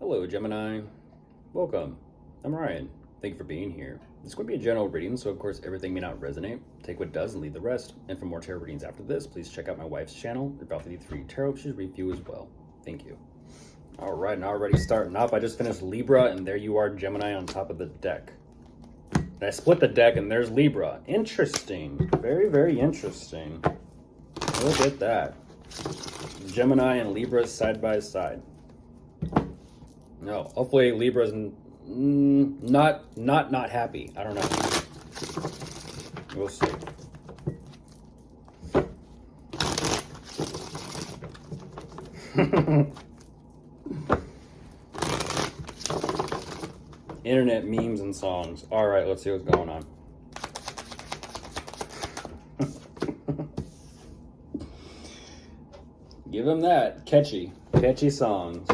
Hello, Gemini. Welcome. I'm Ryan. Thank you for being here. This is going to be a general reading, so of course everything may not resonate. Take what does and leave the rest. And for more tarot readings after this, please check out my wife's channel, About 53 Tarot. She's review as well. Thank you. All right, and already starting off, I just finished Libra, and there you are, Gemini, on top of the deck. And I split the deck, and there's Libra. Interesting. Very, very interesting. Look at that. Gemini and Libra side by side. No, hopefully Libra's not happy. I don't know. We'll see. Internet memes and songs. All right, let's see what's going on. Give them that. Catchy songs.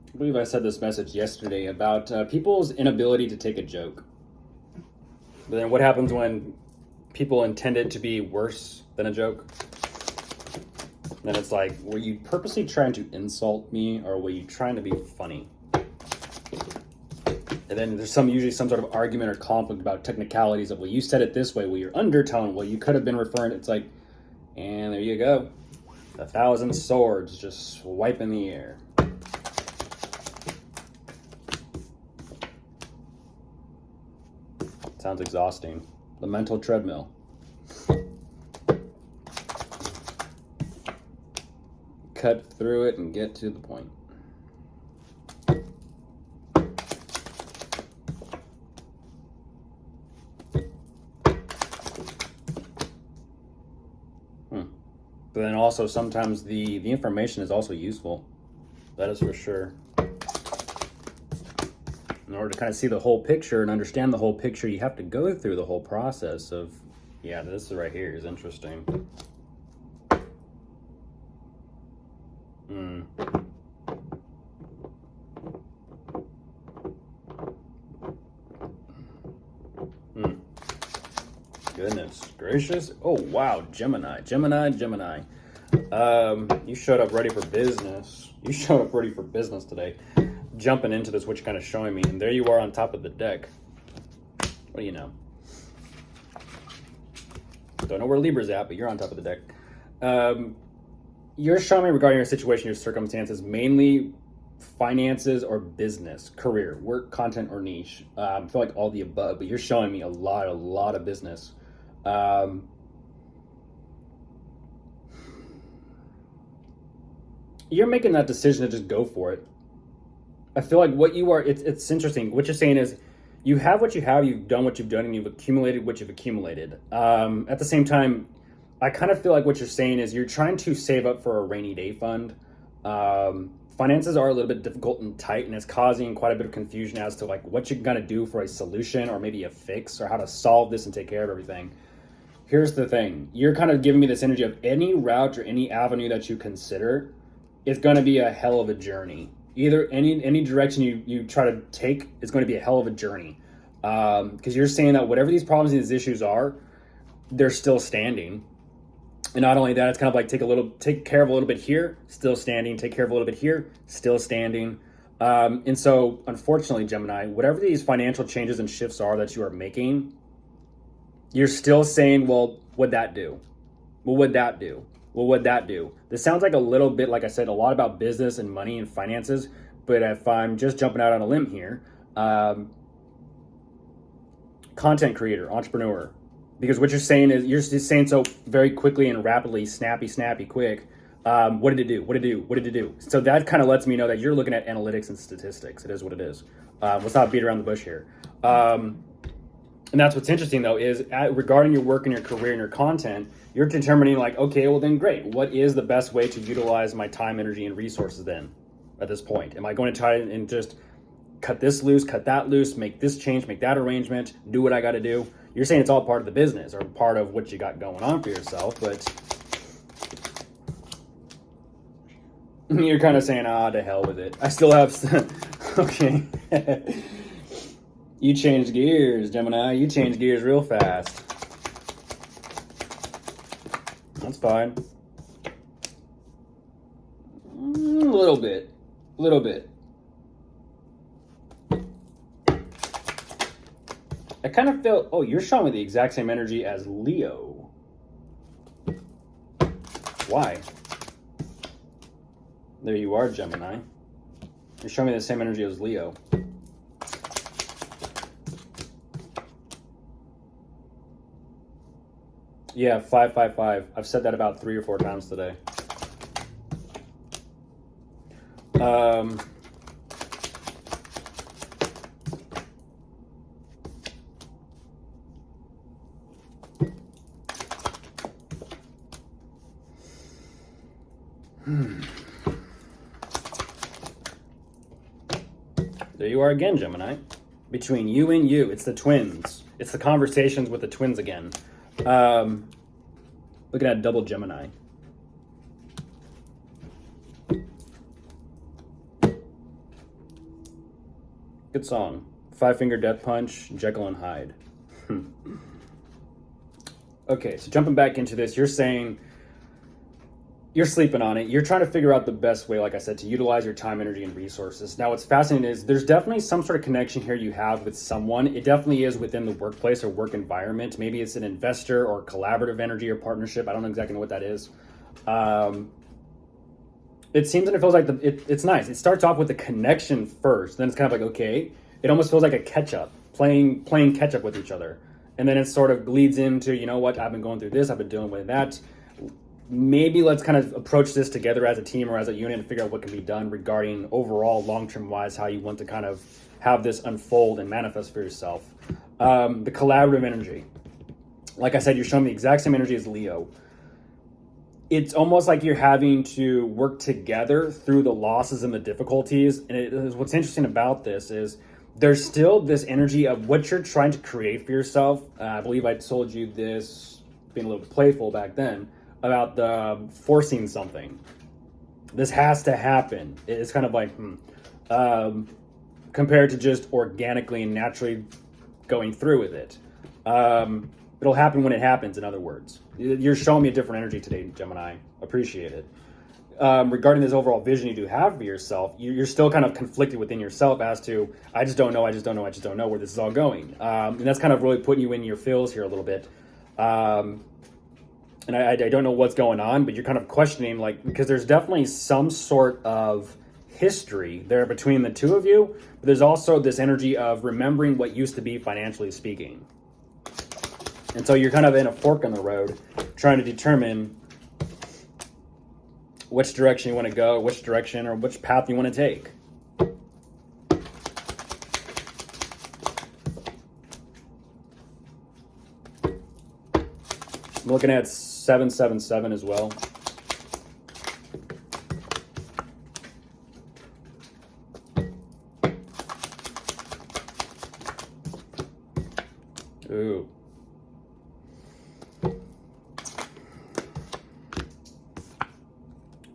I believe I said this message yesterday about people's inability to take a joke. But then what happens when people intend it to be worse than a joke? Then it's like, were you purposely trying to insult me, or were you trying to be funny? And then there's usually some sort of argument or conflict about technicalities of, well, you said it this way, well, your undertone, well, you could have been referring, it's like, and there you go. 1,000 swords just swipe in the air. Sounds exhausting. The mental treadmill. Cut through it and get to the point. But then also sometimes the information is also useful. That is for sure. In order to kind of see the whole picture and understand the whole picture, you have to go through the whole process of, yeah, this right here is interesting. Goodness gracious. Oh, wow, Gemini. You showed up ready for business. You showed up ready for business today. Jumping into this, what you're kind of showing me, and there you are on top of the deck. What do you know? Don't know where Libra's at, but you're on top of the deck. You're showing me regarding your situation, your circumstances, mainly finances or business, career, work, content, or niche. I feel like all the above, but you're showing me a lot of business. You're making that decision to just go for it. I feel like what you are, it's interesting. What you're saying is you have what you have, you've done what you've done, and you've accumulated what you've accumulated. At the same time, I kind of feel like what you're saying is you're trying to save up for a rainy day fund. Finances are a little bit difficult and tight, and it's causing quite a bit of confusion as to like what you're gonna do for a solution or maybe a fix or how to solve this and take care of everything. Here's the thing. You're kind of giving me this energy of any route or any avenue that you consider is gonna be a hell of a journey. Either any direction you try to take is going to be a hell of a journey, because you're saying that whatever these problems and these issues are, they're still standing. And not only that, it's kind of like take care of a little bit here, still standing. Take care of a little bit here, still standing. And so, unfortunately, Gemini, whatever these financial changes and shifts are that you are making, you're still saying, well, what'd that do? Well, what'd that do? Well, what'd that do? This sounds like a little bit, like I said, a lot about business and money and finances. But if I'm just jumping out on a limb here, content creator, entrepreneur, because what you're saying is you're just saying so very quickly and rapidly, snappy, quick. What did it do? What did it do? So that kind of lets me know that you're looking at analytics and statistics. It is what it is. Let's not beat around the bush here. And that's what's interesting, though, is regarding your work and your career and your content, you're determining like, okay, well then great. What is the best way to utilize my time, energy, and resources then at this point? Am I going to try and just cut this loose, cut that loose, make this change, make that arrangement, do what I got to do? You're saying it's all part of the business or part of what you got going on for yourself, but you're kind of saying, to hell with it. I still have, okay. You changed gears, Gemini. You changed gears real fast. That's fine. little bit. Little bit. I kind of feel, oh, you're showing me the exact same energy as Leo. Why? There you are, Gemini. You're showing me the same energy as Leo. Yeah, 555. I've said that about 3 or 4 times today. There you are again, Gemini. Between you and you, it's the twins. It's the conversations with the twins again. Looking at double Gemini. Good song. 5 Finger Death Punch, Jekyll and Hyde. Okay, so jumping back into this, you're saying you're sleeping on it. You're trying to figure out the best way, like I said, to utilize your time, energy, and resources. Now, what's fascinating is there's definitely some sort of connection here you have with someone. It definitely is within the workplace or work environment. Maybe it's an investor or collaborative energy or partnership. I don't know exactly what that is. It seems and it feels like it's nice. It starts off with the connection first. Then it's kind of like, okay, it almost feels like a catch-up, playing catch-up with each other. And then it sort of leads into, you know what, I've been going through this, I've been dealing with that. Maybe let's kind of approach this together as a team or as a unit and figure out what can be done regarding overall long-term wise how you want to kind of have this unfold and manifest for yourself. The collaborative energy. Like I said, you're showing the exact same energy as Leo. It's almost like you're having to work together through the losses and the difficulties. And what's interesting about this is there's still this energy of what you're trying to create for yourself. I believe I told you this, being a little bit playful back then, about the forcing something. This has to happen. It's kind of like compared to just organically and naturally going through with it. It'll happen when it happens, in other words. You're showing me a different energy today, Gemini. Appreciate it. Regarding this overall vision you do have for yourself, you're still kind of conflicted within yourself as to, I just don't know where this is all going. And that's kind of really putting you in your feels here a little bit. And I don't know what's going on, but you're kind of questioning, like, because there's definitely some sort of history there between the two of you, but there's also this energy of remembering what used to be financially speaking. And so you're kind of in a fork in the road trying to determine which direction you want to go, which direction or which path you want to take. I'm looking at 777 as well. Ooh.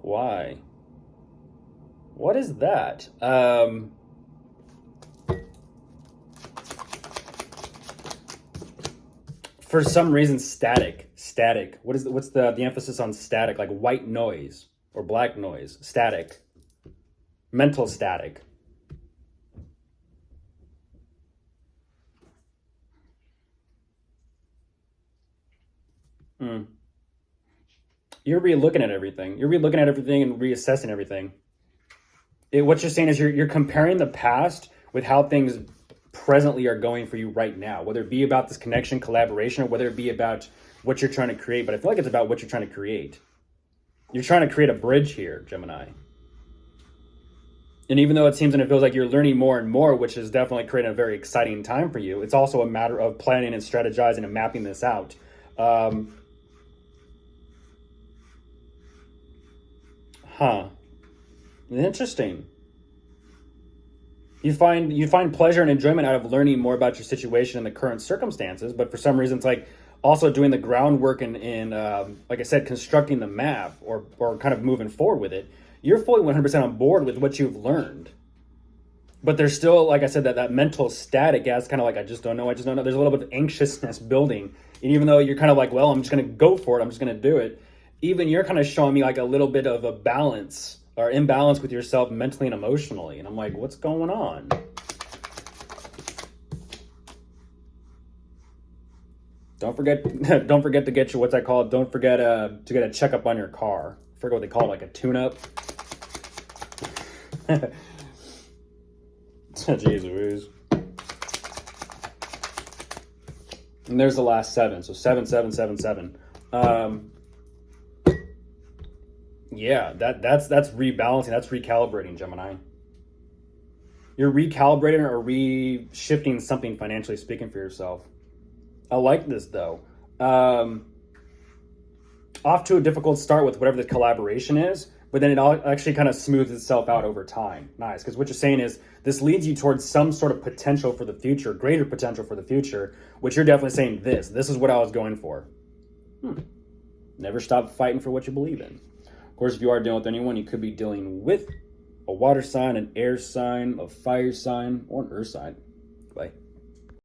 Why? What is that? For some reason, static. What's the emphasis on static? Like white noise or black noise. Static. Mental static. You're re-looking at everything. You're re-looking at everything and reassessing everything. What you're saying is you're comparing the past with how things presently are going for you right now, whether it be about this connection, collaboration, or whether it be about what you're trying to create. But I feel like it's about what you're trying to create. You're trying to create a bridge here, Gemini. And even though it seems and it feels like you're learning more and more, which is definitely creating a very exciting time for you, it's also a matter of planning and strategizing and mapping this out. Interesting. You find pleasure and enjoyment out of learning more about your situation and the current circumstances, but for some reason it's like also doing the groundwork and like I said, constructing the map or kind of moving forward with it. You're fully 100% on board with what you've learned. But there's still, like I said, that mental static as kind of like, I just don't know. There's a little bit of anxiousness building. And even though you're kind of like, well, I'm just going to go for it. I'm just going to do it. Even you're kind of showing me like a little bit of a balance are imbalanced with yourself mentally and emotionally. And I'm like, what's going on? Don't forget to get your, what's that called? Don't forget to get a checkup on your car. I forget what they call it, like a tune-up. Jeez Louise. And there's the last 7. So 7, 7, 7, 7. Yeah, that's rebalancing. That's recalibrating, Gemini. You're recalibrating or re-shifting something financially speaking for yourself. I like this though. Off to a difficult start with whatever the collaboration is, but then it all actually kind of smooths itself out over time. Nice, because what you're saying is this leads you towards some sort of potential for the future, greater potential for the future, which you're definitely saying this is what I was going for. Never stop fighting for what you believe in. Of course, if you are dealing with anyone, you could be dealing with a water sign, an air sign, a fire sign, or an earth sign. Bye.